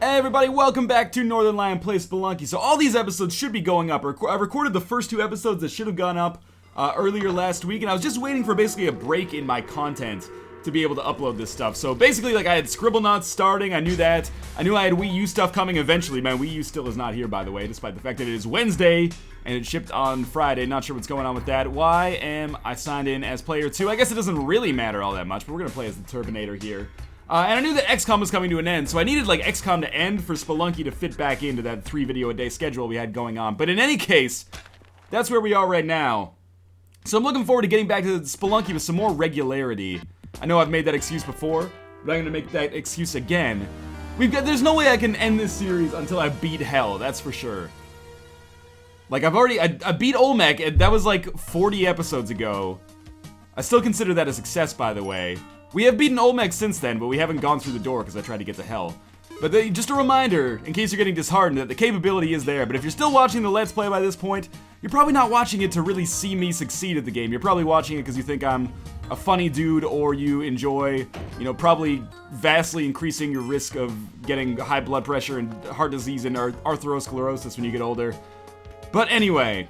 Hey everybody, welcome back to Northernlion Plays Spelunky. So all these episodes should be going up. I recorded the first two episodes that should have gone up earlier last week, and I was just waiting for basically a break in my content to be able to upload this stuff. So basically, like, I had Scribblenauts starting, I knew that. I knew I had Wii U stuff coming eventually. Man, Wii U still is not here, by the way, despite the fact that it is Wednesday, and it shipped on Friday. Not sure what's going on with that. Why am I signed in as player 2? I guess it doesn't really matter all that much, but we're gonna play as the Turbinator here. And I knew that XCOM was coming to an end, so I needed, like, XCOM to end for Spelunky to fit back into that 3-video-a-day schedule we had going on. But in any case, that's where we are right now. So I'm looking forward to getting back to Spelunky with some more regularity. I know I've made that excuse before, but I'm gonna make that excuse again. There's no way I can end this series until I beat Hell, that's for sure. Like, I beat Olmec, and that was like 40 episodes ago. I still consider that a success, by the way. We have beaten Olmec since then, but we haven't gone through the door because I tried to get to Hell. But just a reminder, in case you're getting disheartened, that the capability is there. But if you're still watching the Let's Play by this point, you're probably not watching it to really see me succeed at the game. You're probably watching it because you think I'm a funny dude, or you enjoy, you know, probably vastly increasing your risk of getting high blood pressure and heart disease and atherosclerosis when you get older. But anyway,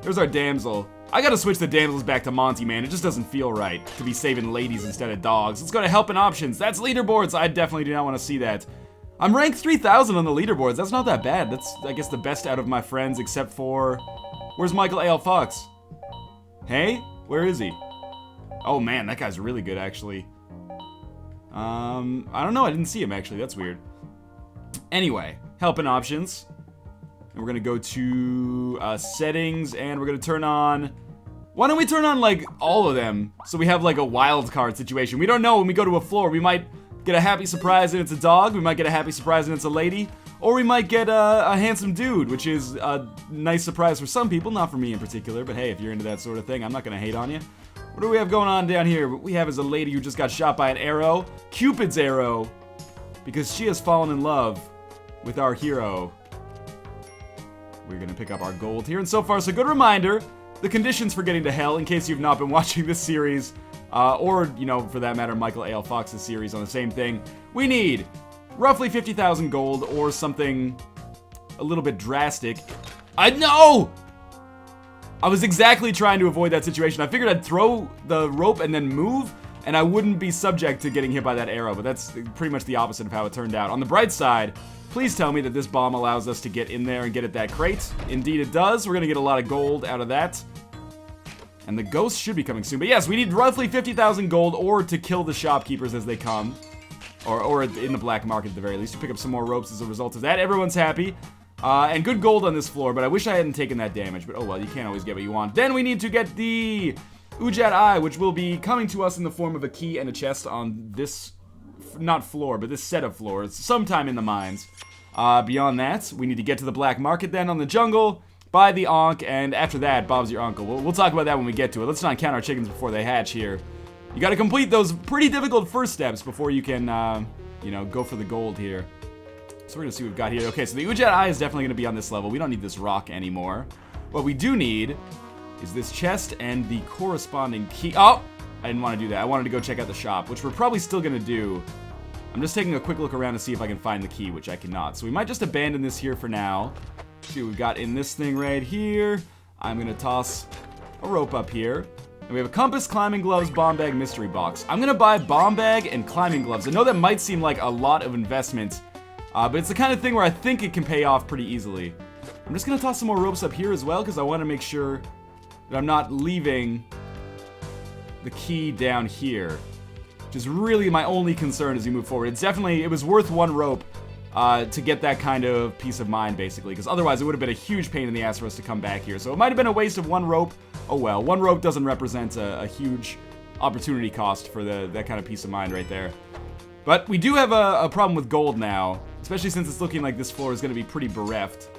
there's our damsel. I gotta switch the damsels back to Monty, man. It just doesn't feel right to be saving ladies instead of dogs. Let's go to help and options. That's leaderboards. I definitely do not want to see that. I'm ranked 3,000 on the leaderboards. That's not that bad. That's, I guess, the best out of my friends, except for... Where's Michael A.L. Fox? Hey? Where is he? Oh, man, that guy's really good, actually. I don't know. I didn't see him, actually. That's weird. Anyway, help and options. And we're gonna go to settings, and we're gonna turn on... Why don't we turn on, like, all of them, so we have, like, a wild card situation. We don't know when we go to a floor. We might get a happy surprise and it's a dog, we might get a happy surprise and it's a lady, or we might get a handsome dude, which is a nice surprise for some people, not for me in particular, but hey, if you're into that sort of thing, I'm not gonna hate on you. What do we have going on down here? What we have is a lady who just got shot by an arrow, Cupid's arrow, because she has fallen in love with our hero. We're gonna pick up our gold here, and so far, so good reminder, the conditions for getting to Hell, in case you've not been watching this series, or, you know, for that matter, Michael A.L. Fox's series on the same thing. We need roughly 50,000 gold, or something a little bit drastic. No! I was exactly trying to avoid that situation. I figured I'd throw the rope and then move, and I wouldn't be subject to getting hit by that arrow, but that's pretty much the opposite of how it turned out. On the bright side, please tell me that this bomb allows us to get in there and get at that crate. Indeed it does. We're gonna get a lot of gold out of that. And the ghost should be coming soon. But yes, we need roughly 50,000 gold, or to kill the shopkeepers as they come. Or in the black market at the very least, to pick up some more ropes as a result of that. Everyone's happy. And good gold on this floor, but I wish I hadn't taken that damage. But oh well, you can't always get what you want. Then we need to get the Ujat Eye, which will be coming to us in the form of a key and a chest on this, not floor, but this set of floors, sometime in the mines. Beyond that, we need to get to the black market then on the jungle, buy the Ankh, and after that, Bob's your uncle. We'll talk about that when we get to it. Let's not count our chickens before they hatch here. You gotta complete those pretty difficult first steps before you can, you know, go for the gold here. So we're gonna see what we've got here. Okay, so the Ujat Eye is definitely gonna be on this level. We don't need this rock anymore. What we do need is this chest and the corresponding key. Oh! I didn't want to do that. I wanted to go check out the shop, which we're probably still gonna do. I'm just taking a quick look around to see if I can find the key, which I cannot. So we might just abandon this here for now. See what we've got in this thing right here. I'm gonna toss a rope up here. And we have a compass, climbing gloves, bomb bag, mystery box. I'm gonna buy bomb bag and climbing gloves. I know that might seem like a lot of investment, but it's the kind of thing where I think it can pay off pretty easily. I'm just gonna toss some more ropes up here as well, because I want to make sure that I'm not leaving the key down here, which is really my only concern as you move forward. It was worth one rope to get that kind of peace of mind, basically, because otherwise it would have been a huge pain in the ass for us to come back here. So it might have been a waste of one rope. Oh well, one rope doesn't represent a huge opportunity cost for that kind of peace of mind right there. But we do have a problem with gold now, especially since it's looking like this floor is going to be pretty bereft.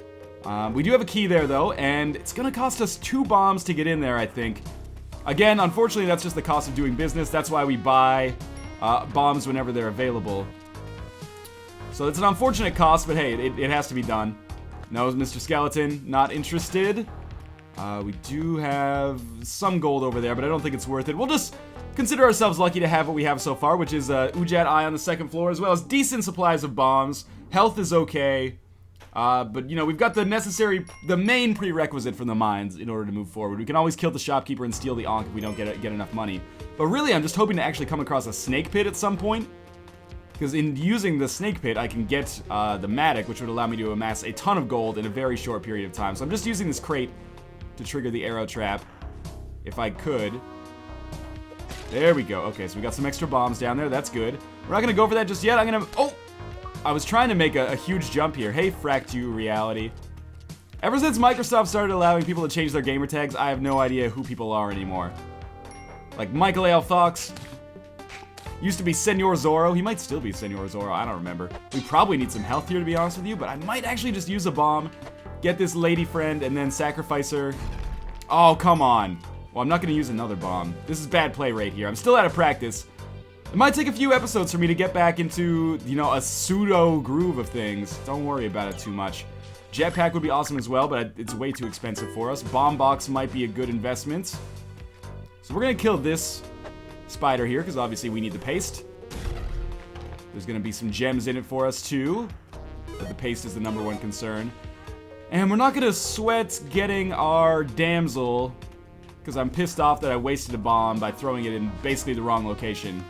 We do have a key there, though, and it's going to cost us 2 bombs to get in there, I think. Again, unfortunately, that's just the cost of doing business. That's why we buy bombs whenever they're available. So it's an unfortunate cost, but hey, it has to be done. No, Mr. Skeleton, not interested. We do have some gold over there, but I don't think it's worth it. We'll just consider ourselves lucky to have what we have so far, which is Ujat Eye on the second floor, as well as decent supplies of bombs. Health is okay. But, you know, we've got the main prerequisite from the mines in order to move forward. We can always kill the shopkeeper and steal the Ankh if we don't get enough money. But really, I'm just hoping to actually come across a snake pit at some point. Because in using the snake pit, I can get the Matic, which would allow me to amass a ton of gold in a very short period of time. So I'm just using this crate to trigger the arrow trap, if I could. There we go. Okay, so we got some extra bombs down there. That's good. We're not going to go for that just yet. I'm going to... Oh! I was trying to make a huge jump here. Hey, Fractu Reality. Ever since Microsoft started allowing people to change their gamer tags, I have no idea who people are anymore. Like Michael A. Fox. Used to be Senor Zorro. He might still be Senor Zorro. I don't remember. We probably need some health here, to be honest with you, but I might actually just use a bomb, get this lady friend, and then sacrifice her. Oh, come on. Well, I'm not going to use another bomb. This is bad play right here. I'm still out of practice. It might take a few episodes for me to get back into, you know, a pseudo groove of things. Don't worry about it too much. Jetpack would be awesome as well, but it's way too expensive for us. Bomb box might be a good investment. So we're going to kill this spider here, because obviously we need the paste. There's going to be some gems in it for us too, but the paste is the #1 concern. And we're not going to sweat getting our damsel, because I'm pissed off that I wasted a bomb by throwing it in basically the wrong location.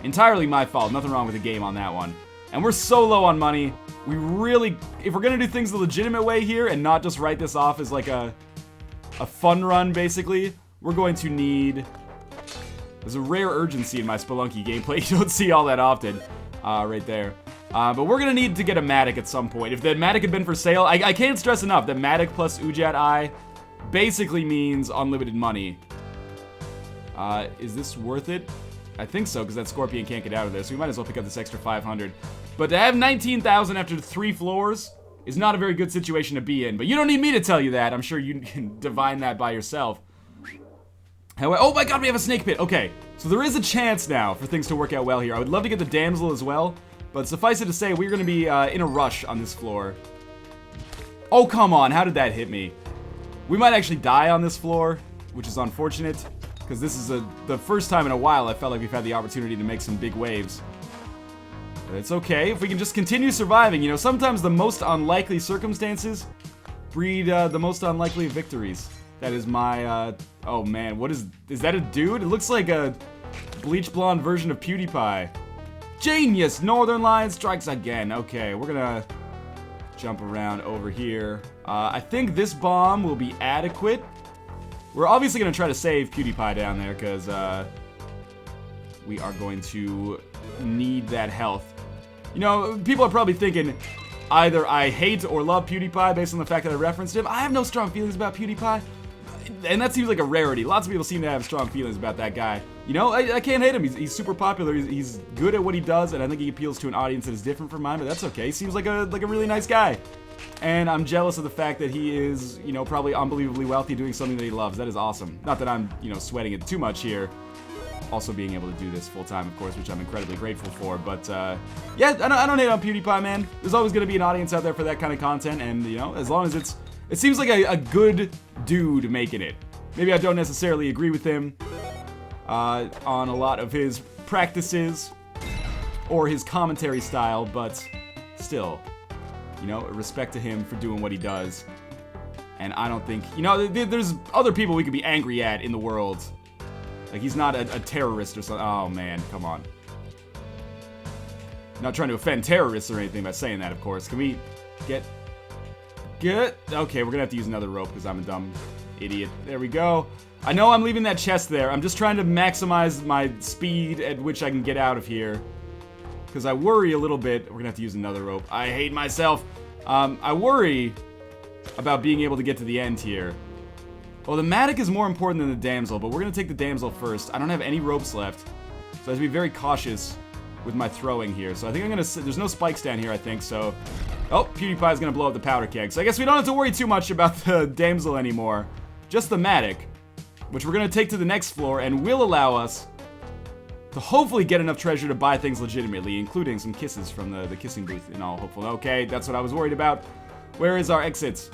Entirely my fault. Nothing wrong with the game on that one. And we're so low on money. We really... If we're going to do things the legitimate way here and not just write this off as like a fun run, basically, we're going to need... There's a rare urgency in my Spelunky gameplay. You don't see all that often. Right there. But we're going to need to get a Matic at some point. If the Matic had been for sale... I can't stress enough that Matic plus Ujat Eye basically means unlimited money. Is this worth it? I think so, because that Scorpion can't get out of there, so we might as well pick up this extra 500. But to have 19,000 after 3 floors is not a very good situation to be in. But you don't need me to tell you that. I'm sure you can divine that by yourself. However, oh my god, we have a snake pit. Okay, so there is a chance now for things to work out well here. I would love to get the damsel as well, but suffice it to say, we're going to be in a rush on this floor. Oh, come on. How did that hit me? We might actually die on this floor, which is unfortunate. Because this is the first time in a while I felt like we've had the opportunity to make some big waves. But it's okay, if we can just continue surviving. You know, sometimes the most unlikely circumstances breed the most unlikely victories. That is my, oh man, what is that a dude? It looks like a bleach blonde version of PewDiePie. Genius! Northernlion strikes again. Okay, we're gonna jump around over here. I think this bomb will be adequate. We're obviously going to try to save PewDiePie down there, because we are going to need that health. You know, people are probably thinking either I hate or love PewDiePie based on the fact that I referenced him. I have no strong feelings about PewDiePie, and that seems like a rarity. Lots of people seem to have strong feelings about that guy. You know, I can't hate him. He's super popular. He's good at what he does, and I think he appeals to an audience that is different from mine, but that's okay. He seems like a really nice guy. And I'm jealous of the fact that he is, you know, probably unbelievably wealthy doing something that he loves. That is awesome. Not that I'm, you know, sweating it too much here. Also being able to do this full time, of course, which I'm incredibly grateful for. But, yeah, I don't hate on PewDiePie, man. There's always going to be an audience out there for that kind of content. And, you know, as long as it seems like a good dude making it. Maybe I don't necessarily agree with him on a lot of his practices or his commentary style, but still... You know, respect to him for doing what he does. And I don't think... You know, there's other people we could be angry at in the world. Like, he's not a terrorist or something. Oh, man, come on. Not trying to offend terrorists or anything by saying that, of course. Can we get... Okay, we're gonna have to use another rope because I'm a dumb idiot. There we go. I know I'm leaving that chest there. I'm just trying to maximize my speed at which I can get out of here. Because I worry a little bit. We're going to have to use another rope. I hate myself. I worry about being able to get to the end here. Well, the Matic is more important than the damsel, but we're going to take the damsel first. I don't have any ropes left, so I have to be very cautious with my throwing here. So I think I'm going to... There's no spikes down here, I think, so... Oh, PewDiePie is going to blow up the powder keg. So I guess we don't have to worry too much about the damsel anymore. Just the Matic, which we're going to take to the next floor and will allow us... to hopefully get enough treasure to buy things legitimately, including some kisses from the kissing booth and all, hopefully. Okay, that's what I was worried about. Where is our exit?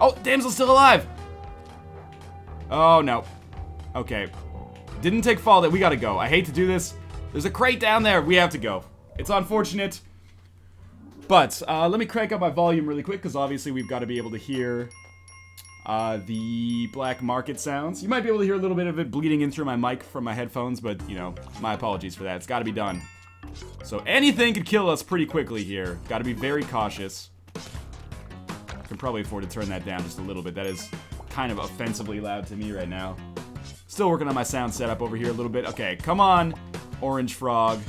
Oh, damsel's still alive. Oh, no. Okay. Didn't take fall that we gotta go. I hate to do this. There's a crate down there. We have to go. It's unfortunate. But, let me crank up my volume really quick, because obviously we've got to be able to hear the black market sounds. You might be able to hear a little bit of it bleeding in through my mic from my headphones, but, you know, my apologies for that. It's got to be done. So anything could kill us pretty quickly here. Got to be very cautious. I can probably afford to turn that down just a little bit. That is kind of offensively loud to me right now. Still working on my sound setup over here a little bit. Okay, come on, orange frog.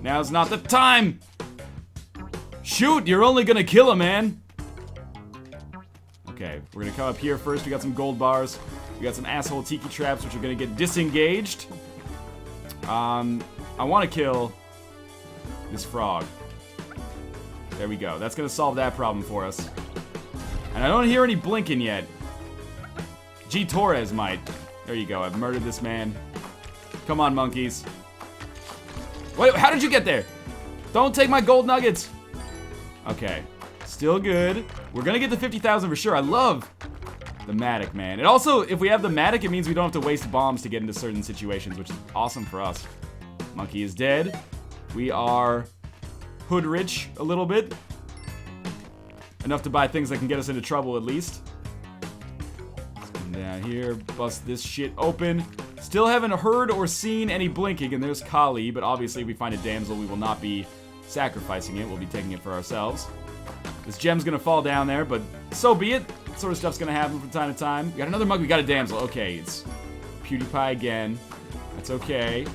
Now's not the time! Shoot, you're only gonna kill him, man. Okay, we're gonna come up here first. We got some gold bars. We got some asshole tiki traps, which are gonna get disengaged. I want to kill this frog. There we go. That's gonna solve that problem for us. And I don't hear any blinking yet. G. Torres might. There you go. I've murdered this man. Come on, monkeys. Wait, how did you get there? Don't take my gold nuggets. Okay, still good. We're gonna get to 50,000 for sure. I love the Matic, man. And also, if we have the Matic, it means we don't have to waste bombs to get into certain situations, which is awesome for us. Monkey is dead. We are hood rich a little bit. Enough to buy things that can get us into trouble at least. Let's come down here, bust this shit open. Still haven't heard or seen any blinking, and there's Kali, but obviously if we find a damsel, we will not be sacrificing it. We'll be taking it for ourselves. This gem's gonna fall down there, but so be it. That sort of stuff's gonna happen from time to time. We got another mug. We got a damsel. Okay, it's PewDiePie again. That's okay.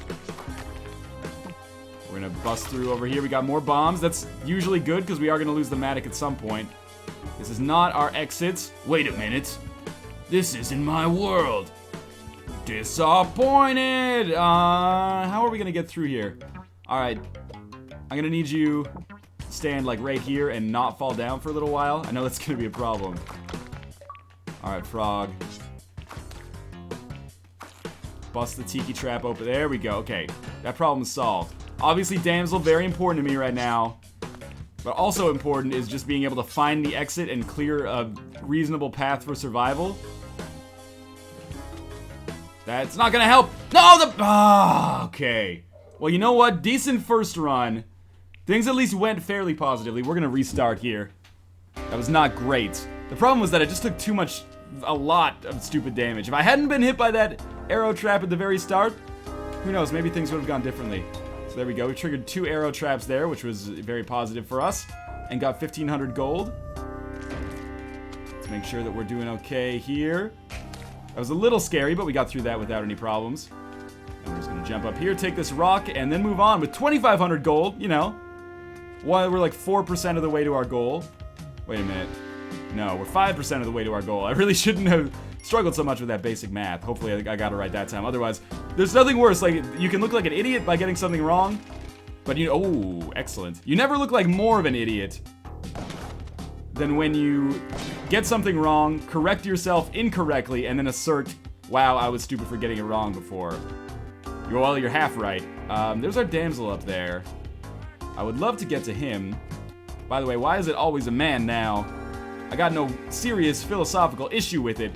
We're gonna bust through over here. We got more bombs. That's usually good because we are gonna lose the Matic at some point. This is not our exit. Wait a minute. This isn't my world. Disappointed. How are we gonna get through here? All right. I'm gonna need you to stand like right here and not fall down for a little while. I know that's gonna be a problem. Alright, frog. Bust the tiki trap open. There we go. Okay, that problem's solved. Obviously, damsel, very important to me right now. But also important is just being able to find the exit and clear a reasonable path for survival. That's not gonna help. No, okay. Well, you know what? Decent first run. Things at least went fairly positively. We're gonna restart here. That was not great. The problem was that I just took a lot of stupid damage. If I hadn't been hit by that arrow trap at the very start, who knows, maybe things would have gone differently. So there we go, we triggered 2 arrow traps there, which was very positive for us, and got 1,500 gold. Let's make sure that we're doing okay here. That was a little scary, but we got through that without any problems. And we're just gonna jump up here, take this rock, and then move on with 2,500 gold, you know. We're like 4% of the way to our goal. Wait a minute. No, we're 5% of the way to our goal. I really shouldn't have struggled so much with that basic math. Hopefully I got it right that time. Otherwise, there's nothing worse. Like, you can look like an idiot by getting something wrong, but oh, excellent. You never look like more of an idiot than when you get something wrong, correct yourself incorrectly, and then assert, wow, I was stupid for getting it wrong before. Well, you're half right. There's our damsel up there. I would love to get to him. By the way, why is it always a man now? I got no serious philosophical issue with it.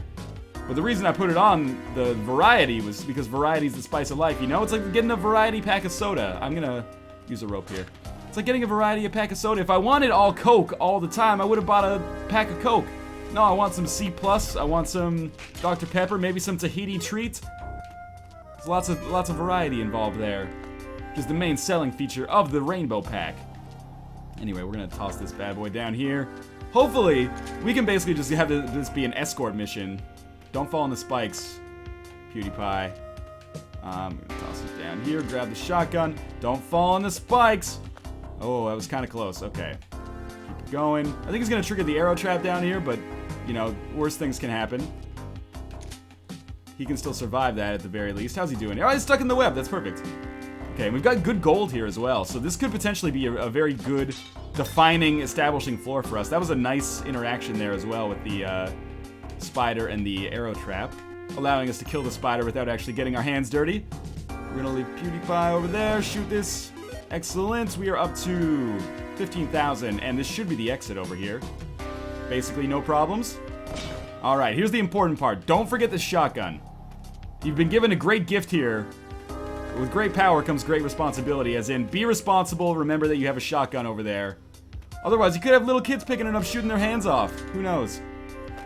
But the reason I put it on the variety was because variety's the spice of life, you know? It's like getting a variety pack of soda. I'm gonna use a rope here. It's like getting a variety of pack of soda. If I wanted all Coke all the time, I would have bought a pack of Coke. No, I want some C+, I want some Dr. Pepper, maybe some Tahiti treat. There's lots of variety involved there. Which is the main selling feature of the rainbow pack. Anyway, we're gonna toss this bad boy down here. Hopefully, we can basically just have this be an escort mission. Don't fall on the spikes, PewDiePie. I'm gonna toss it down here, grab the shotgun. Don't fall on the spikes! Oh, that was kind of close. Okay. Keep it going. I think he's gonna trigger the arrow trap down here, but, you know, worse things can happen. He can still survive that at the very least. How's he doing? Oh, he's stuck in the web. That's perfect. Okay, we've got good gold here as well, so this could potentially be a very good defining, establishing floor for us. That was a nice interaction there as well with the spider and the arrow trap, allowing us to kill the spider without actually getting our hands dirty. We're gonna leave PewDiePie over there, shoot this. Excellent, we are up to 15,000, and this should be the exit over here. basically no problems. Alright, here's the important part. Don't forget the shotgun. You've been given a great gift here. With great power comes great responsibility, as in, be responsible, remember that you have a shotgun over there. Otherwise, you could have little kids picking it up, shooting their hands off. Who knows?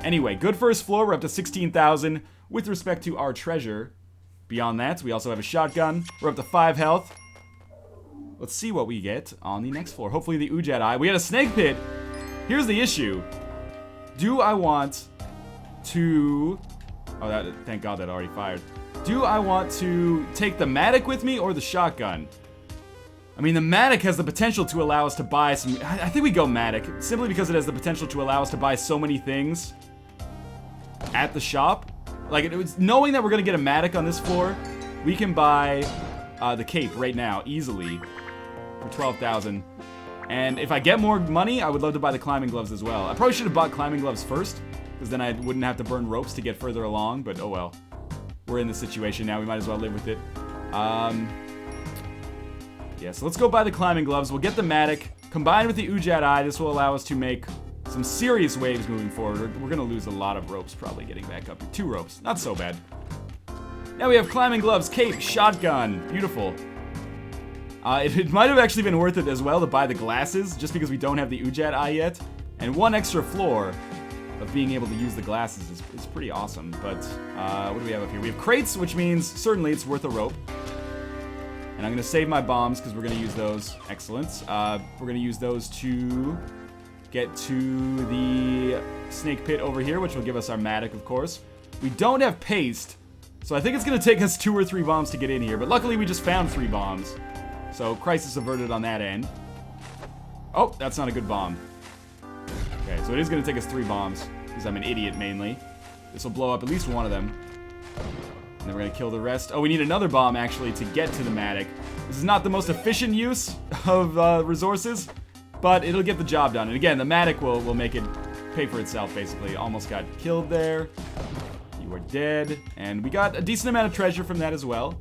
Anyway, good first floor. We're up to 16,000 with respect to our treasure. Beyond that, we also have a shotgun. We're up to 5 health. Let's see what we get on the next floor. Hopefully the Ujat Eye. We had a snake pit. Here's the issue. Do I want to... Oh, thank God that already fired. Do I want to take the Matic with me or the shotgun? I mean, the Matic has the potential to allow us to buy some... I think we go Matic, simply because it has the potential to allow us to buy so many things at the shop. Like, it was knowing that we're going to get a Matic on this floor, we can buy the cape right now, easily, for 12,000. And if I get more money, I would love to buy the climbing gloves as well. I probably should have bought climbing gloves first, because then I wouldn't have to burn ropes to get further along, but oh well. We're in this situation now, we might as well live with it. Yeah, so let's go buy the climbing gloves. We'll get the Matic. Combined with the Ujat Eye, this will allow us to make some serious waves moving forward. We're going to lose a lot of ropes probably getting back up. 2 ropes, not so bad. Now we have climbing gloves, cape, shotgun. Beautiful. It might have actually been worth it as well to buy the glasses, just because we don't have the Ujat Eye yet. And 1 extra floor of being able to use the glasses is pretty awesome. But what do we have up here? We have crates, which means certainly it's worth a rope. And I'm going to save my bombs because we're going to use those. Excellent. We're going to use those to get to the snake pit over here, which will give us our Matic, of course. We don't have paste, so I think it's going to take us 2 or 3 bombs to get in here. But luckily, we just found 3 bombs. So, crisis averted on that end. Oh, that's not a good bomb. Okay, so it is going to take us 3 bombs, because I'm an idiot, mainly. This will blow up at least one of them. And then we're going to kill the rest. Oh, we need another bomb, actually, to get to the Matic. This is not the most efficient use of resources, but it'll get the job done. And again, the Matic will make it pay for itself, basically. Almost got killed there. You are dead. And we got a decent amount of treasure from that as well.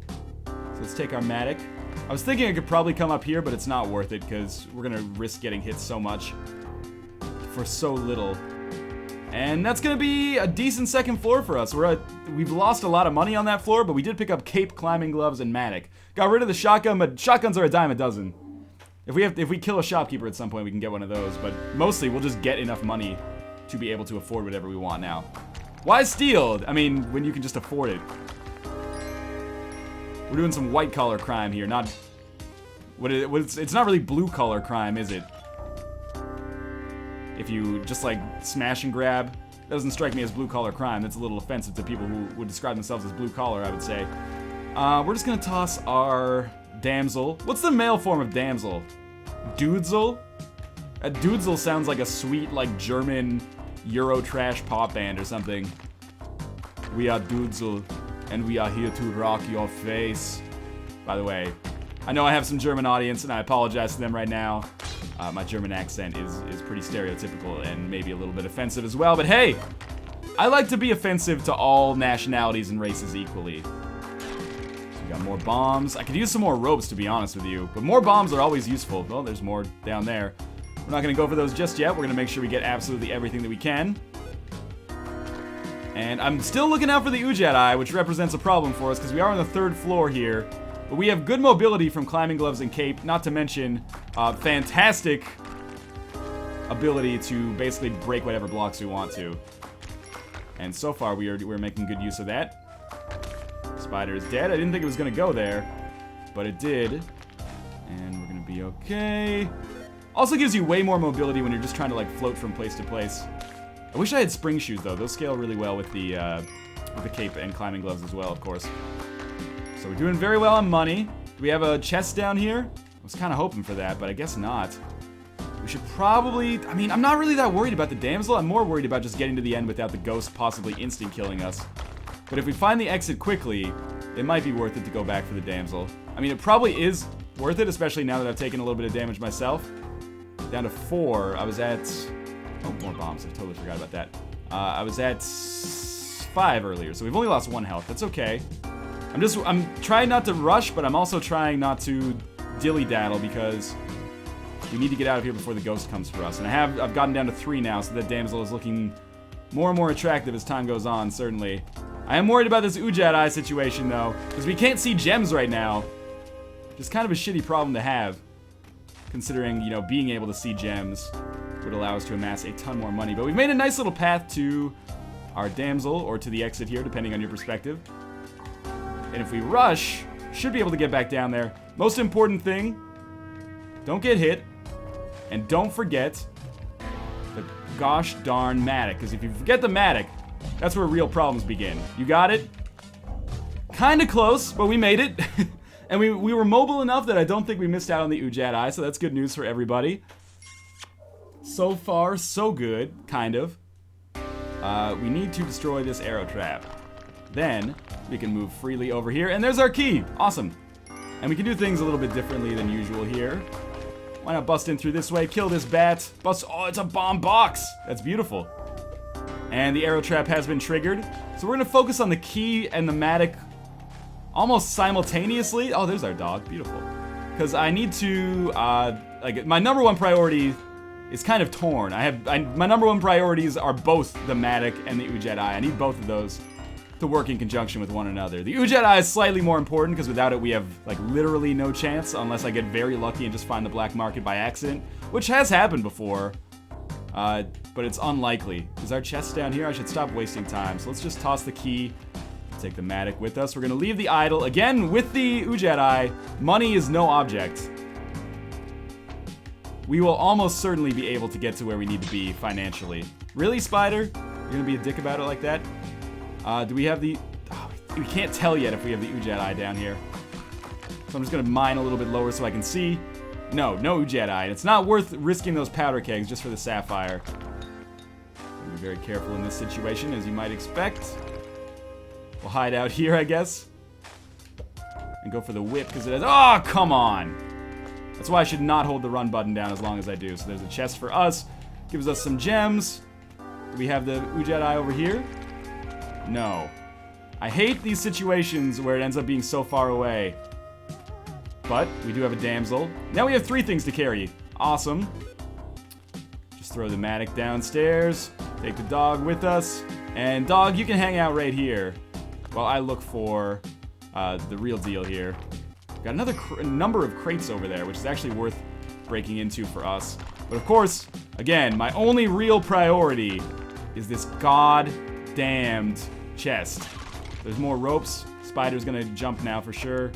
So let's take our Matic. I was thinking I could probably come up here, but it's not worth it, because we're going to risk getting hit so much for so little. And that's going to be a decent second floor for us. We've lost a lot of money on that floor, but we did pick up cape, climbing gloves, and Matic. Got rid of the shotgun, but shotguns are a dime a dozen. If we kill a shopkeeper at some point, we can get one of those. But mostly, we'll just get enough money to be able to afford whatever we want now. Why steal? I mean, when you can just afford it. We're doing some white-collar crime here, not... It's not really blue-collar crime, is it? If you just, like, smash and grab, that doesn't strike me as blue-collar crime. That's a little offensive to people who would describe themselves as blue-collar, I would say. We're just gonna toss our damsel. What's the male form of damsel? Dudesel? A Dudesel sounds like a sweet, like, German Euro trash pop band or something. We are Dudesel, and we are here to rock your face. By the way, I know I have some German audience, and I apologize to them right now. My German accent is pretty stereotypical and maybe a little bit offensive as well, but hey! I like to be offensive to all nationalities and races equally. So we got more bombs. I could use some more ropes, to be honest with you, but more bombs are always useful. Well, there's more down there. We're not going to go for those just yet. We're going to make sure we get absolutely everything that we can. And I'm still looking out for the Ujat Eye, which represents a problem for us, because we are on the 3rd floor here. But we have good mobility from climbing gloves and cape, not to mention fantastic ability to basically break whatever blocks we want to. And so far, we're making good use of that. Spider is dead. I didn't think it was going to go there, but it did. And we're going to be okay. Also gives you way more mobility when you're just trying to, like, float from place to place. I wish I had spring shoes, though. Those scale really well with the cape and climbing gloves as well, of course. So we're doing very well on money. Do we have a chest down here? I was kind of hoping for that, but I guess not. We should probably... I mean, I'm not really that worried about the damsel. I'm more worried about just getting to the end without the ghost possibly instant-killing us. But if we find the exit quickly, it might be worth it to go back for the damsel. I mean, it probably is worth it, especially now that I've taken a little bit of damage myself. Down to 4. I was at... Oh, more bombs. I totally forgot about that. I was at 5 earlier, so we've only lost 1 health. That's okay. I'm trying not to rush, but I'm also trying not to dilly-daddle because We need to get out of here before the ghost comes for us. And I've gotten down to 3 now, so that damsel is looking more and more attractive as time goes on, certainly. I am worried about this Ujat Eye situation, though, because we can't see gems right now. Just kind of a shitty problem to have, considering, you know, being able to see gems would allow us to amass a ton more money. But we've made a nice little path to our damsel, or to the exit here, depending on your perspective. And if we rush, should be able to get back down there. Most important thing, don't get hit, and don't forget the gosh darn Matic, because if you forget the Matic, that's where real problems begin. You got it? Kinda close, but we made it. And we were mobile enough that I don't think we missed out on the Ujat Eye, so that's good news for everybody. So far, so good, kind of. We need to destroy this arrow trap. Then, we can move freely over here, and there's our key! Awesome. And we can do things a little bit differently than usual here. Why not bust in through this way, kill this bat, bust- oh, it's a bomb box! That's beautiful. And the arrow trap has been triggered. So we're gonna focus on the key and the Matic almost simultaneously. Oh, there's our dog. Beautiful. Because I need to, like, my number one priority is kind of torn. My number one priorities are both the Matic and the Ujat Eye. I need both of those to work in conjunction with one another. The Ujat Eye is slightly more important because without it we have, like, literally no chance unless I get very lucky and just find the black market by accident, which has happened before. But it's unlikely. Is our chest down here? I should stop wasting time. So let's just toss the key. Take the Matic with us. We're gonna leave the idol. Again, with the Ujat Eye, money is no object. We will almost certainly be able to get to where we need to be financially. Really, Spider? You're gonna be a dick about it like that? Do we have the... Oh, we can't tell yet if we have the Ujat Eye down here. So I'm just gonna mine a little bit lower so I can see. No Ujat Eye. And it's not worth risking those powder kegs just for the sapphire. Be very careful in this situation, as you might expect. We'll hide out here, I guess. And go for the whip, because it has... Oh, come on! That's why I should not hold the run button down as long as I do. So there's a chest for us. Gives us some gems. Do we have the Ujat Eye over here? No. I hate these situations where it ends up being so far away. But we do have a damsel. Now we have 3 things to carry. Awesome. Just throw the Matic downstairs. Take the dog with us. And dog, you can hang out right here while I look for the real deal here. Got another number of crates over there, which is actually worth breaking into for us. But of course, again, my only real priority is this god-damned chest. There's more ropes. Spider's gonna jump now for sure.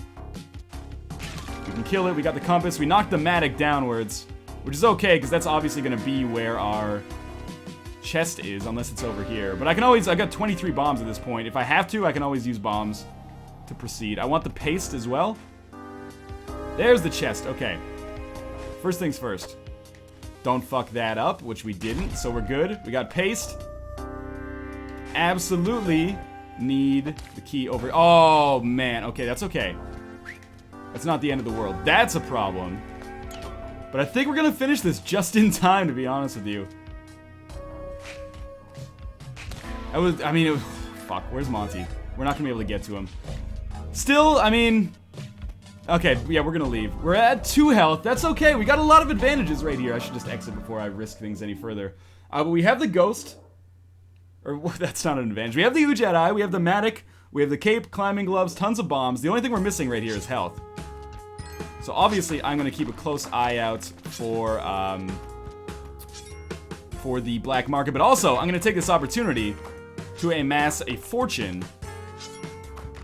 We can kill it. We got the compass. We knocked the Matic downwards, which is okay, because that's obviously gonna be where our chest is, unless it's over here. But I can always... I got 23 bombs at this point. If I have to, I can always use bombs to proceed. I want the paste as well. There's the chest. Okay. First things first. Don't fuck that up, which we didn't, so we're good. We got paste. Absolutely need the key over... Oh, man. Okay, that's okay. That's not the end of the world. That's a problem. But I think we're gonna finish this just in time, to be honest with you. Fuck, where's Monty? We're not gonna be able to get to him. Still, I mean... Okay, yeah, we're gonna leave. We're at 2 health. That's okay. We got a lot of advantages right here. I should just exit before I risk things any further. But we have the ghost. Or, that's not an advantage. We have the Ujat Eye. We have the Matic. We have the cape, climbing gloves, tons of bombs. The only thing we're missing right here is health. So obviously, I'm gonna keep a close eye out for the black market. But also, I'm gonna take this opportunity to amass a fortune,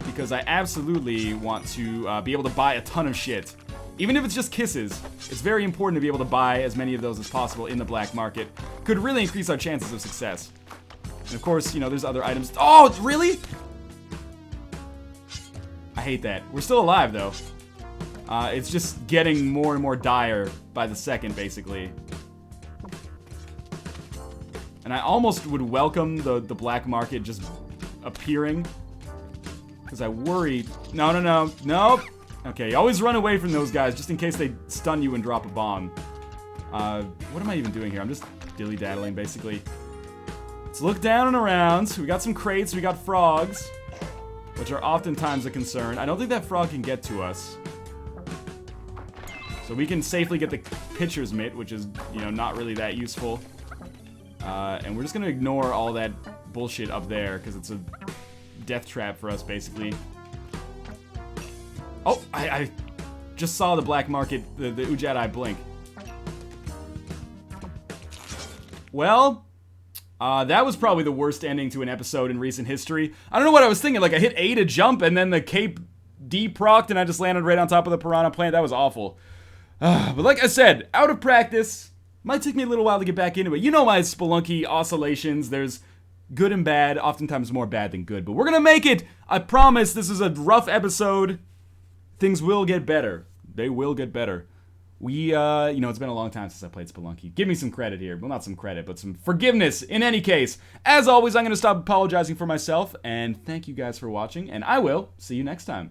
because I absolutely want to be able to buy a ton of shit. Even if it's just kisses, it's very important to be able to buy as many of those as possible in the black market. Could really increase our chances of success. And of course, you know, there's other items. Oh, really? I hate that. We're still alive, though. It's just getting more and more dire by the second, basically. And I almost would welcome the black market just appearing, because I worry... No. Okay, you always run away from those guys just in case they stun you and drop a bomb. What am I even doing here? I'm just dilly-daddling, basically. Let's look down and around. We got some crates, we got frogs, which are oftentimes a concern. I don't think that frog can get to us. So we can safely get the pitcher's mitt, which is, you know, not really that useful. And we're just gonna ignore all that bullshit up there, because it's a death trap for us, basically. Oh, I just saw the black market, the Ujjayi blink. Well, that was probably the worst ending to an episode in recent history. I don't know what I was thinking. Like, I hit A to jump, and then the cape deprocced, and I just landed right on top of the piranha plant. That was awful. But like I said, out of practice. Might take me a little while to get back into it. You know my Spelunky oscillations. There's good and bad, oftentimes more bad than good. But we're gonna make it. I promise. This is a rough episode. Things will get better. They will get better. You know, it's been a long time since I played Spelunky. Give me some credit here. Well, not some credit, but some forgiveness in any case. As always, I'm going to stop apologizing for myself, and thank you guys for watching, and I will see you next time.